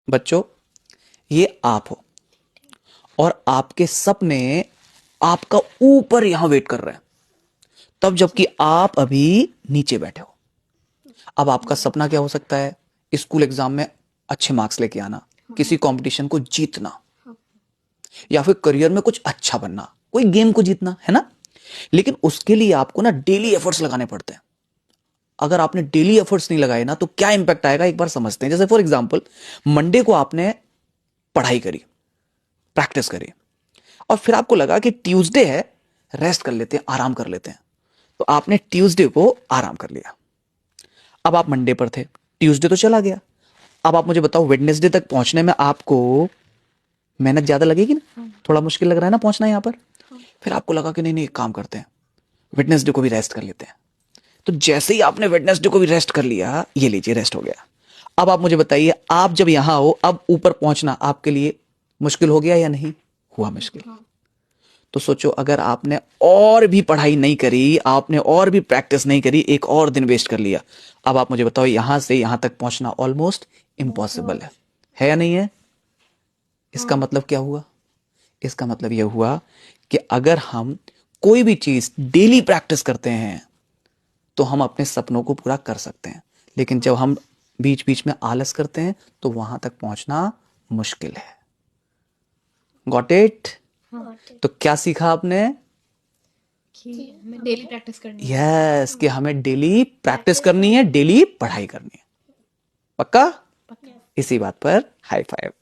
बच्चों, ये आप हो और आपके सपने आपका ऊपर यहां वेट कर रहे हैं, तब जबकि आप अभी नीचे बैठे हो। अब आपका सपना क्या हो सकता है? स्कूल एग्जाम में अच्छे मार्क्स लेके आना, किसी कंपटीशन को जीतना, या फिर करियर में कुछ अच्छा बनना, कोई गेम को जीतना, है ना? लेकिन उसके लिए आपको ना डेली एफर्ट्स लगाने पड़ते हैं। अगर आपने डेली एफर्ट्स नहीं लगाए ना तो क्या इंपैक्ट आएगा, एक बार समझते हैं। जैसे फॉर एग्जांपल, मंडे को आपने पढ़ाई करी, प्रैक्टिस करी, और फिर आपको लगा कि ट्यूसडे है, रेस्ट कर लेते हैं, आराम कर लेते हैं, तो आपने ट्यूसडे को आराम कर लिया। अब आप मंडे पर थे, ट्यूसडे तो चला गया। अब आप मुझे बताओ, वेडनेसडे तक पहुंचने में आपको मेहनत ज्यादा लगेगी ना? थोड़ा मुश्किल लग रहा है ना पहुंचना यहां पर। फिर आपको लगा कि नहीं नहीं, एक काम करते हैं, वेडनेसडे को भी रेस्ट कर लेते हैं। तो जैसे ही आपने वेडनेसडे को भी रेस्ट कर लिया, ये लीजिए रेस्ट हो गया। अब आप मुझे बताइए, आप जब यहां हो, अब ऊपर पहुंचना आपके लिए मुश्किल हो गया या नहीं हुआ मुश्किल? तो सोचो, अगर आपने और भी पढ़ाई नहीं करी, आपने और भी प्रैक्टिस नहीं करी, एक और दिन वेस्ट कर लिया, अब आप मुझे बताओ, यहां से यहां तक पहुंचना ऑलमोस्ट इम्पॉसिबल है या नहीं है? इसका मतलब क्या हुआ? इसका मतलब यह हुआ कि अगर हम कोई भी चीज डेली प्रैक्टिस करते हैं तो हम अपने सपनों को पूरा कर सकते हैं, लेकिन जब हम बीच बीच में आलस करते हैं तो वहां तक पहुंचना मुश्किल है। Got it? तो क्या सीखा आपने? कि हमें डेली प्रैक्टिस करनी है। यस, कि हमें डेली प्रैक्टिस करनी है, डेली पढ़ाई करनी है। पक्का? इसी बात पर हाई फाइव।